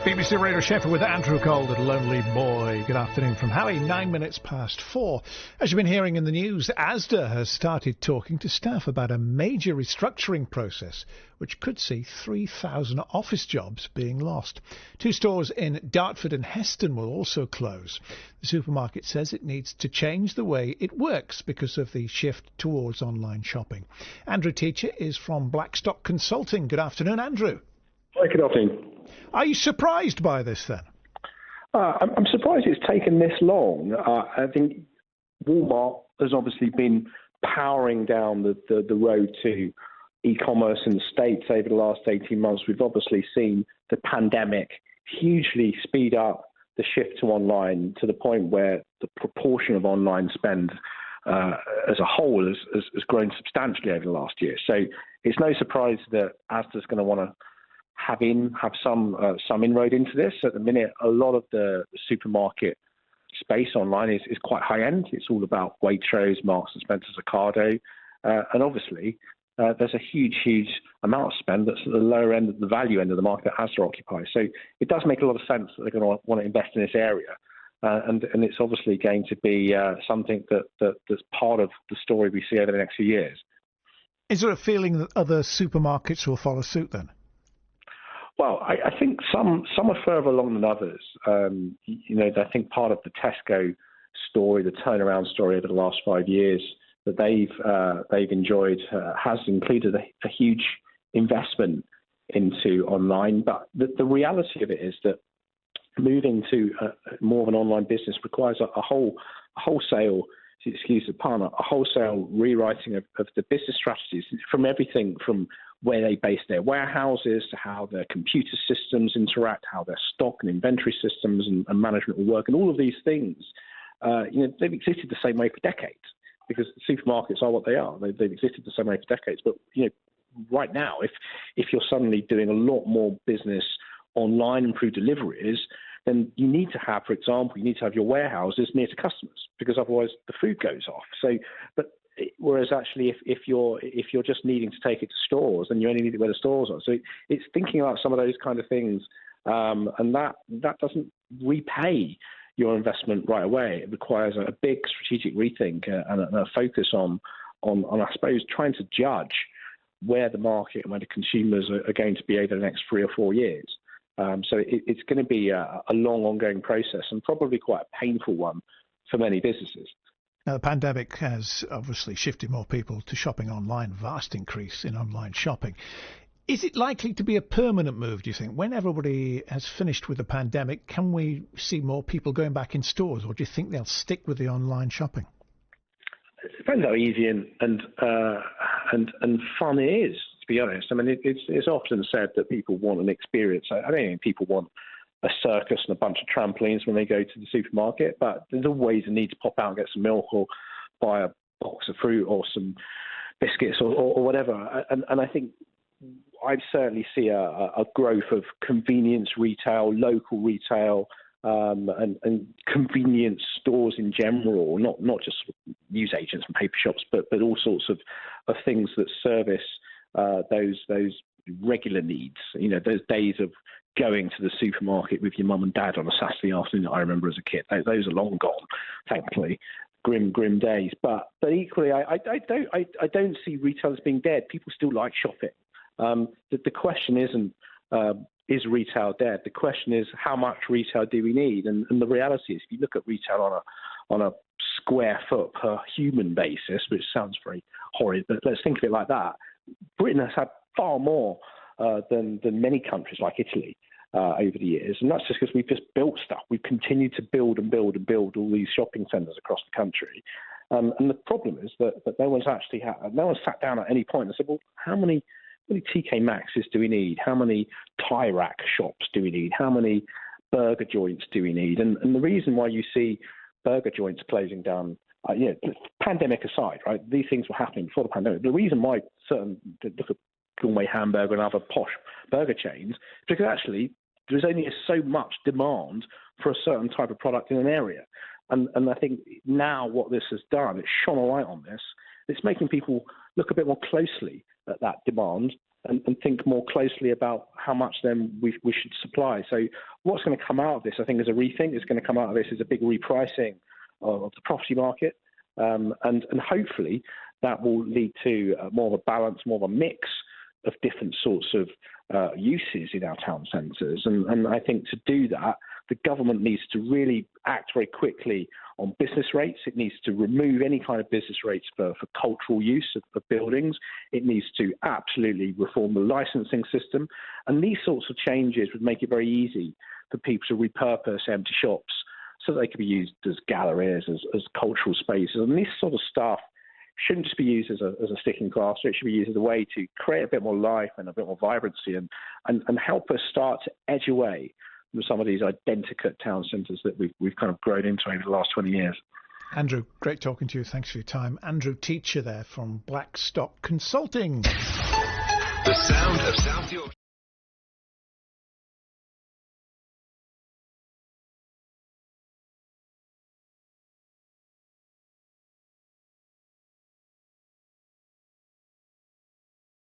BBC Radio Sheffield with Andrew Cole, Little Lonely Boy. Good afternoon from Howie, 4:09. As you've been hearing in the news, Asda has started talking to staff about a major restructuring process which could see 3,000 office jobs being lost. 2 stores in Dartford and Heston will also close. The supermarket says it needs to change the way it works because of the shift towards online shopping. Andrew Teacher is from Blackstock Consulting. Good afternoon, Andrew. Hi, good afternoon. Are you surprised by this then? I'm surprised it's taken this long. I think Walmart has obviously been powering down the road to e-commerce in the States over the last 18 months. We've obviously seen the pandemic hugely speed up the shift to online to the point where the proportion of online spend as a whole has grown substantially over the last year. So it's no surprise that Asda's going to want to have some inroad into this. At the minute, a lot of the supermarket space online is quite high end. It's all about Waitrose, Marks and Spencer's, Ocado, and obviously there's a huge amount of spend that's at the lower end of the value end of the market that Asda occupies. So it does make a lot of sense that they're going to want to invest in this area, and it's obviously going to be something that's part of the story we see over the next few years. Is there a feeling that other supermarkets will follow suit then? Well, I think some are further along than others. I think part of the Tesco story, the turnaround story over the last 5 years that they've enjoyed has included a huge investment into online. But the reality of it is that moving to more of an online business requires a wholesale, excuse the pun, a wholesale rewriting of the business strategies from everything from where they base their warehouses to how their computer systems interact, how their stock and inventory systems and management will work. And all of these things, they've existed the same way for decades because supermarkets are what they are. They've existed the same way for decades. But, right now, if you're suddenly doing a lot more business online and through deliveries, then you need to have, for example, your warehouses near to customers because otherwise the food goes off. Whereas actually, if you're just needing to take it to stores, then you only need it where the stores are. So it's thinking about some of those kind of things, and that doesn't repay your investment right away. It requires a big strategic rethink and a focus on I suppose trying to judge where the market and where the consumers are going to be over the next 3 or 4 years. So it's going to be a long, ongoing process and probably quite a painful one for many businesses. Now, the pandemic has obviously shifted more people to shopping online, vast increase in online shopping. Is it likely to be a permanent move, do you think? When everybody has finished with the pandemic, can we see more people going back in stores, or do you think they'll stick with the online shopping? It depends how easy and fun it is, to be honest. I mean, it's often said that people want an experience. I don't think people want a circus and a bunch of trampolines when they go to the supermarket, but there's always a need to pop out and get some milk or buy a box of fruit or some biscuits or whatever. And I think I certainly see a growth of convenience retail, local retail, and convenience stores in general, not just news agents and paper shops, but all sorts of things that service those regular needs. Those days of going to the supermarket with your mum and dad on a Saturday afternoon that I remember as a kid. Those are long gone, thankfully. Grim days. But equally, I don't see retail as being dead. People still like shopping. The question isn't is retail dead? The question is how much retail do we need? And the reality is, if you look at retail on a square foot per human basis, which sounds very horrid, but let's think of it like that. Britain has had far more than many countries like Italy over the years, and that's just because we've just built stuff. We've continued to build all these shopping centres across the country, and the problem is that no one's sat down at any point and said, well, how many TK Maxxes do we need? How many tie rack shops do we need? How many burger joints do we need? And the reason why you see burger joints closing down, pandemic aside, right? These things were happening before the pandemic. The reason why look at Gourmet Hamburger and other posh burger chains, because actually there's only so much demand for a certain type of product in an area. And I think now what this has done, it's shone a light on this. It's making people look a bit more closely at that demand and think more closely about how much then we should supply. So what's going to come out of this, I think, is a rethink. It's going to come out of this is a big repricing of the property market, and hopefully that will lead to more of a balance, more of a mix of different sorts of uses in our town centres. And I think to do that, the government needs to really act very quickly on business rates. It needs to remove any kind of business rates for cultural use of buildings. It needs to absolutely reform the licensing system. And these sorts of changes would make it very easy for people to repurpose empty shops so that they could be used as galleries, as cultural spaces. And this sort of stuff shouldn't just be used as a sticking plaster. It should be used as a way to create a bit more life and a bit more vibrancy and help us start to edge away from some of these identical town centres that we've kind of grown into over the last 20 years. Andrew, great talking to you. Thanks for your time. Andrew Teacher there from Blackstock Consulting. The sound of South Yorkshire.